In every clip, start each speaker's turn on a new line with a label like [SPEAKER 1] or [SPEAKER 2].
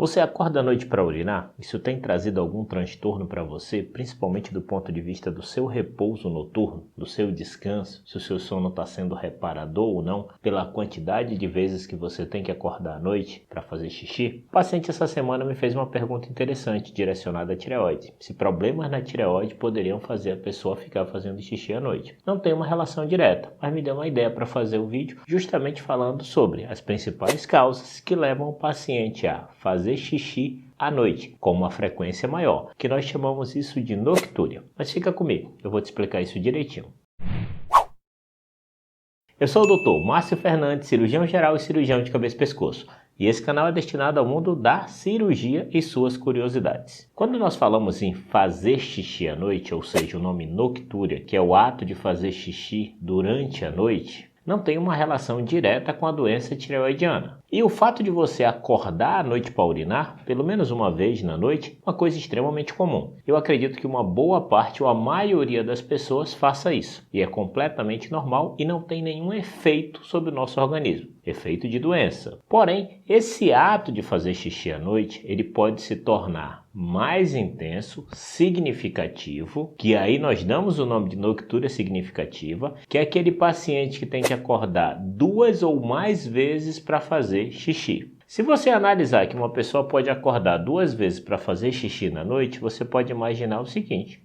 [SPEAKER 1] Você acorda à noite para urinar? Isso tem trazido algum transtorno para você, principalmente do ponto de vista do seu repouso noturno, do seu descanso, se o seu sono está sendo reparador ou não, pela quantidade de vezes que você tem que acordar à noite para fazer xixi? O paciente essa semana me fez uma pergunta interessante direcionada à tireoide. Se problemas na tireoide poderiam fazer a pessoa ficar fazendo xixi à noite. Não tem uma relação direta, mas me deu uma ideia para fazer o vídeo justamente falando sobre as principais causas que levam o paciente a fazer xixi à noite, com uma frequência maior, que nós chamamos isso de noctúria. Mas fica comigo, eu vou te explicar isso direitinho. Eu sou o Dr. Márcio Fernandes, cirurgião geral e cirurgião de cabeça e pescoço, e esse canal é destinado ao mundo da cirurgia e suas curiosidades. Quando nós falamos em fazer xixi à noite, ou seja, o nome noctúria, que é o ato de fazer xixi durante a noite, não tem uma relação direta com a doença tireoidiana. E o fato de você acordar à noite para urinar, pelo menos uma vez na noite, é uma coisa extremamente comum. Eu acredito que uma boa parte ou a maioria das pessoas faça isso. E é completamente normal e não tem nenhum efeito sobre o nosso organismo. Efeito de doença. Porém, esse ato de fazer xixi à noite, ele pode se tornar mais intenso, significativo, que aí nós damos o nome de noctúria significativa, que é aquele paciente que tem que acordar 2 ou mais vezes para fazer xixi. Se você analisar que uma pessoa pode acordar 2 vezes para fazer xixi na noite, você pode imaginar o seguinte: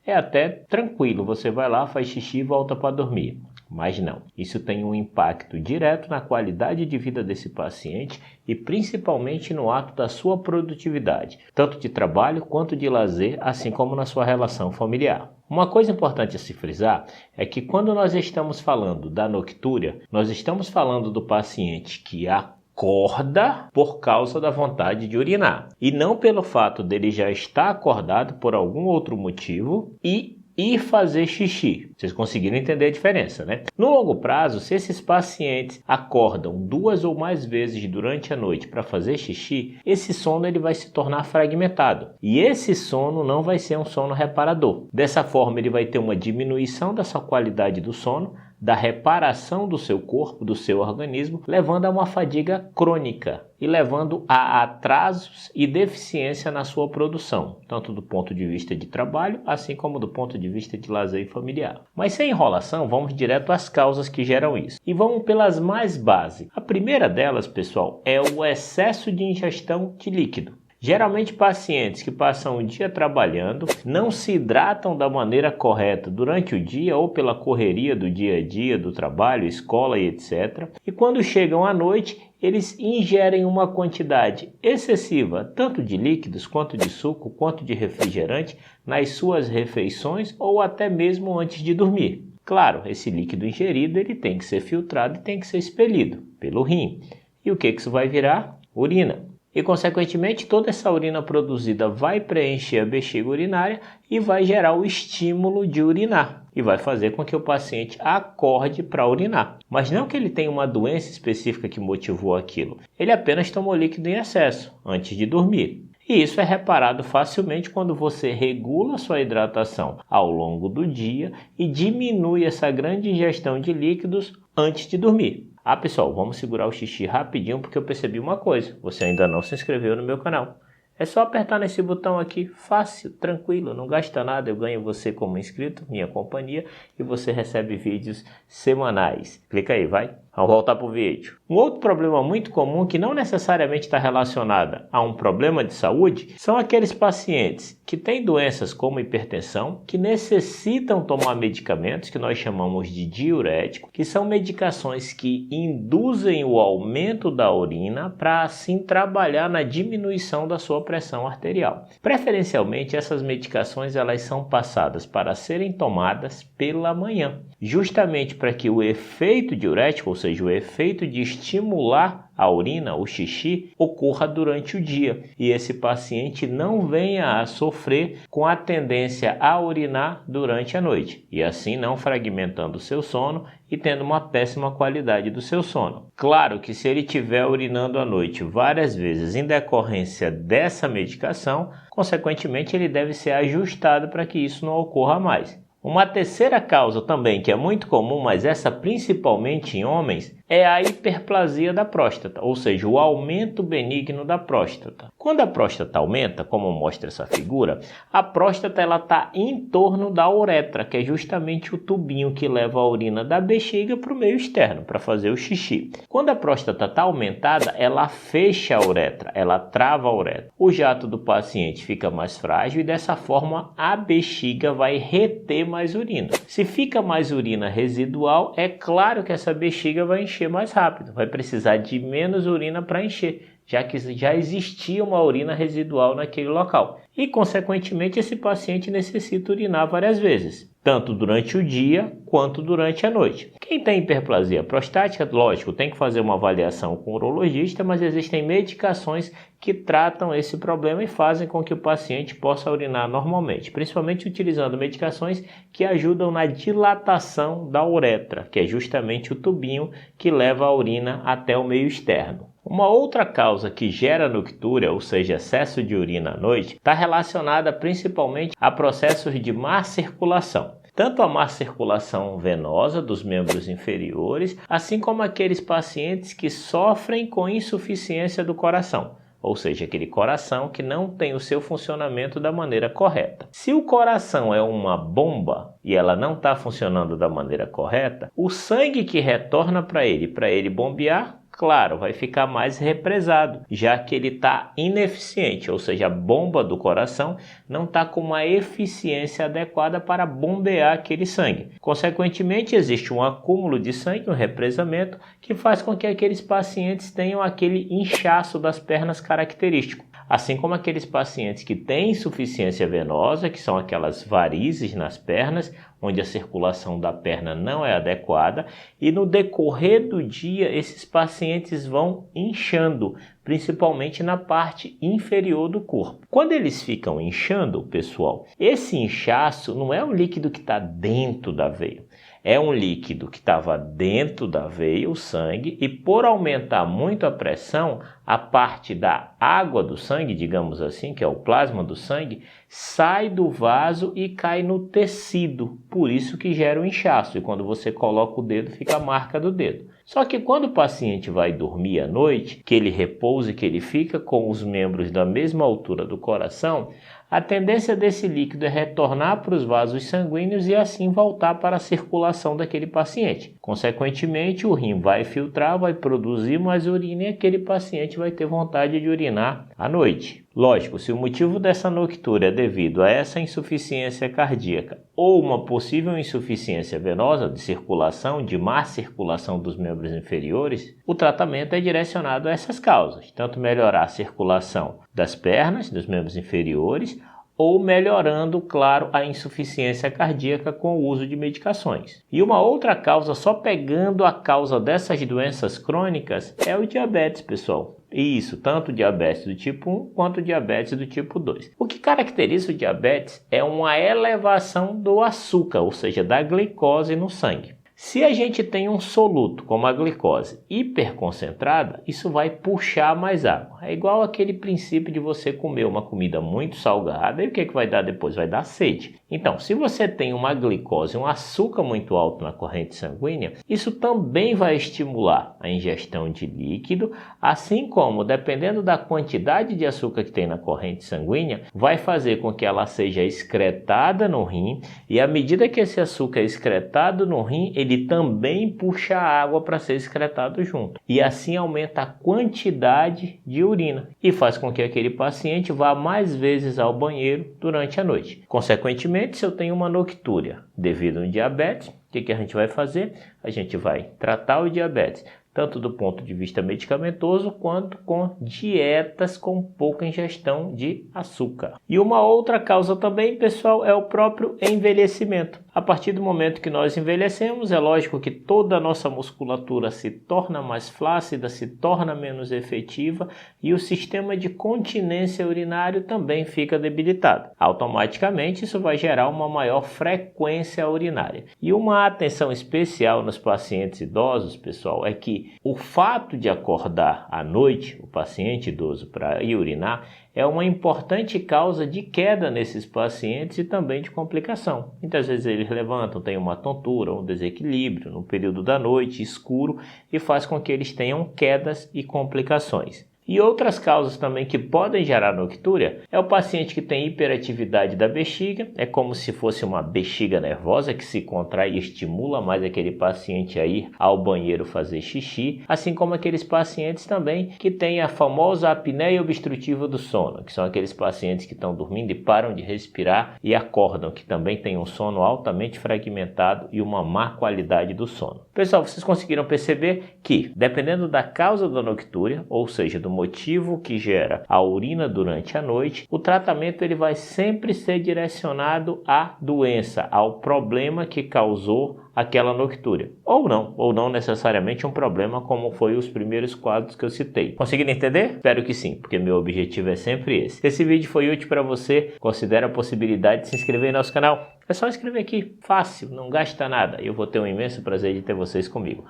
[SPEAKER 1] é até tranquilo, você vai lá, faz xixi e volta para dormir. Mas não, isso tem um impacto direto na qualidade de vida desse paciente e principalmente no ato da sua produtividade, tanto de trabalho quanto de lazer, assim como na sua relação familiar. Uma coisa importante a se frisar é que quando nós estamos falando da noctúria, nós estamos falando do paciente que acorda por causa da vontade de urinar e não pelo fato dele já estar acordado por algum outro motivo e ir fazer xixi. Vocês conseguiram entender a diferença, né? No longo prazo, se esses pacientes acordam 2 ou mais vezes durante a noite para fazer xixi, esse sono ele vai se tornar fragmentado. E esse sono não vai ser um sono reparador. Dessa forma, ele vai ter uma diminuição da sua qualidade do sono, da reparação do seu corpo, do seu organismo, levando a uma fadiga crônica e levando a atrasos e deficiência na sua produção, tanto do ponto de vista de trabalho, assim como do ponto de vista de lazer familiar. Mas sem enrolação, vamos direto às causas que geram isso. E vamos pelas mais básicas. A primeira delas, pessoal, é o excesso de ingestão de líquido. Geralmente pacientes que passam o dia trabalhando não se hidratam da maneira correta durante o dia ou pela correria do dia a dia, do trabalho, escola e etc. E quando chegam à noite, eles ingerem uma quantidade excessiva, tanto de líquidos, quanto de suco, quanto de refrigerante, nas suas refeições ou até mesmo antes de dormir. Claro, esse líquido ingerido ele tem que ser filtrado e tem que ser expelido pelo rim. E o que isso vai virar? Urina. E, consequentemente, toda essa urina produzida vai preencher a bexiga urinária e vai gerar o estímulo de urinar. E vai fazer com que o paciente acorde para urinar. Mas não que ele tenha uma doença específica que motivou aquilo. Ele apenas tomou líquido em excesso antes de dormir. E isso é reparado facilmente quando você regula a sua hidratação ao longo do dia e diminui essa grande ingestão de líquidos antes de dormir. Pessoal, vamos segurar o xixi rapidinho porque eu percebi uma coisa. Você ainda não se inscreveu no meu canal. É só apertar nesse botão aqui, fácil, tranquilo, não gasta nada. Eu ganho você como inscrito, minha companhia, e você recebe vídeos semanais. Clica aí, vai. Vamos voltar para o vídeo. Um outro problema muito comum que não necessariamente está relacionado a um problema de saúde são aqueles pacientes que têm doenças como hipertensão, que necessitam tomar medicamentos que nós chamamos de diurético, que são medicações que induzem o aumento da urina para assim trabalhar na diminuição da sua pressão arterial. Preferencialmente essas medicações elas são passadas para serem tomadas pela manhã, justamente para que o efeito diurético, ou seja, o efeito de estimular a urina, o xixi, ocorra durante o dia e esse paciente não venha a sofrer com a tendência a urinar durante a noite e assim não fragmentando o seu sono e tendo uma péssima qualidade do seu sono. Claro que se ele estiver urinando à noite várias vezes em decorrência dessa medicação, consequentemente ele deve ser ajustado para que isso não ocorra mais. Uma terceira causa também que é muito comum, mas essa principalmente em homens, é a hiperplasia da próstata, ou seja, o aumento benigno da próstata. Quando a próstata aumenta, como mostra essa figura, a próstata está em torno da uretra, que é justamente o tubinho que leva a urina da bexiga para o meio externo, para fazer o xixi. Quando a próstata está aumentada, ela fecha a uretra, ela trava a uretra. O jato do paciente fica mais frágil e dessa forma a bexiga vai reter mais urina. Se fica mais urina residual, é claro que essa bexiga vai encher mais rápido, vai precisar de menos urina para encher, já que já existia uma urina residual naquele local. E, consequentemente, esse paciente necessita urinar várias vezes, tanto durante o dia quanto durante a noite. Quem tem hiperplasia prostática, lógico, tem que fazer uma avaliação com o urologista, mas existem medicações que tratam esse problema e fazem com que o paciente possa urinar normalmente, principalmente utilizando medicações que ajudam na dilatação da uretra, que é justamente o tubinho que leva a urina até o meio externo. Uma outra causa que gera noctúria, ou seja, excesso de urina à noite, está relacionada principalmente a processos de má circulação. Tanto a má circulação venosa dos membros inferiores, assim como aqueles pacientes que sofrem com insuficiência do coração, ou seja, aquele coração que não tem o seu funcionamento da maneira correta. Se o coração é uma bomba e ela não está funcionando da maneira correta, o sangue que retorna para ele bombear, claro, vai ficar mais represado, já que ele está ineficiente, ou seja, a bomba do coração não está com uma eficiência adequada para bombear aquele sangue. Consequentemente, existe um acúmulo de sangue, um represamento, que faz com que aqueles pacientes tenham aquele inchaço das pernas característico. Assim como aqueles pacientes que têm insuficiência venosa, que são aquelas varizes nas pernas, onde a circulação da perna não é adequada, e no decorrer do dia esses pacientes vão inchando, principalmente na parte inferior do corpo. Quando eles ficam inchando, pessoal, esse inchaço não é um líquido que está dentro da veia. É um líquido que estava dentro da veia, o sangue, e por aumentar muito a pressão, a parte da água do sangue, digamos assim, que é o plasma do sangue, sai do vaso e cai no tecido. Por isso que gera o inchaço. E quando você coloca o dedo, fica a marca do dedo. Só que quando o paciente vai dormir à noite, que ele repousa e que ele fica com os membros da mesma altura do coração, a tendência desse líquido é retornar para os vasos sanguíneos e assim voltar para a circulação daquele paciente. Consequentemente, o rim vai filtrar, vai produzir mais urina e aquele paciente vai ter vontade de urinar à noite. Lógico, se o motivo dessa noctúria é devido a essa insuficiência cardíaca ou uma possível insuficiência venosa de circulação, de má circulação dos membros inferiores, o tratamento é direcionado a essas causas, tanto melhorar a circulação das pernas, dos membros inferiores, ou melhorando, claro, a insuficiência cardíaca com o uso de medicações. E uma outra causa, só pegando a causa dessas doenças crônicas, é o diabetes, pessoal. Isso, tanto o diabetes do tipo 1 quanto o diabetes do tipo 2. O que caracteriza o diabetes é uma elevação do açúcar, ou seja, da glicose no sangue. Se a gente tem um soluto, como a glicose, hiperconcentrada, isso vai puxar mais água. É igual aquele princípio de você comer uma comida muito salgada e o que vai dar depois? Vai dar sede. Então, se você tem uma glicose, um açúcar muito alto na corrente sanguínea, isso também vai estimular a ingestão de líquido, assim como, dependendo da quantidade de açúcar que tem na corrente sanguínea, vai fazer com que ela seja excretada no rim e à medida que esse açúcar é excretado no rim, ele também puxa a água para ser excretado junto. E assim aumenta a quantidade de urina e faz com que aquele paciente vá mais vezes ao banheiro durante a noite. Consequentemente, se eu tenho uma noctúria devido ao diabetes, o que a gente vai fazer? A gente vai tratar o diabetes, tanto do ponto de vista medicamentoso, quanto com dietas com pouca ingestão de açúcar. E uma outra causa também, pessoal, é o próprio envelhecimento. A partir do momento que nós envelhecemos, é lógico que toda a nossa musculatura se torna mais flácida, se torna menos efetiva e o sistema de continência urinária também fica debilitado. Automaticamente, isso vai gerar uma maior frequência urinária. E uma atenção especial nos pacientes idosos, pessoal, é que que o fato de acordar à noite, o paciente idoso, para ir urinar, é uma importante causa de queda nesses pacientes e também de complicação. Muitas vezes eles levantam, têm uma tontura, um desequilíbrio no período da noite, escuro, e faz com que eles tenham quedas e complicações. E outras causas também que podem gerar noctúria é o paciente que tem hiperatividade da bexiga, é como se fosse uma bexiga nervosa que se contrai e estimula mais aquele paciente a ir ao banheiro fazer xixi, assim como aqueles pacientes também que têm a famosa apneia obstrutiva do sono, que são aqueles pacientes que estão dormindo e param de respirar e acordam, que também têm um sono altamente fragmentado e uma má qualidade do sono. Pessoal, vocês conseguiram perceber que, dependendo da causa da noctúria, ou seja, do motivo que gera a urina durante a noite, o tratamento ele vai sempre ser direcionado à doença, ao problema que causou aquela noctúria. Ou não necessariamente um problema como foi os primeiros quadros que eu citei. Conseguiram entender? Espero que sim, porque meu objetivo é sempre esse. Se esse vídeo foi útil para você, considere a possibilidade de se inscrever no nosso canal. É só inscrever aqui, fácil, não gasta nada. Eu vou ter um imenso prazer de ter vocês comigo.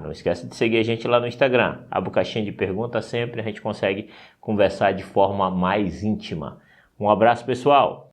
[SPEAKER 1] Não esquece de seguir a gente lá no Instagram. Abra caixinha de perguntas sempre, a gente consegue conversar de forma mais íntima. Um abraço, pessoal!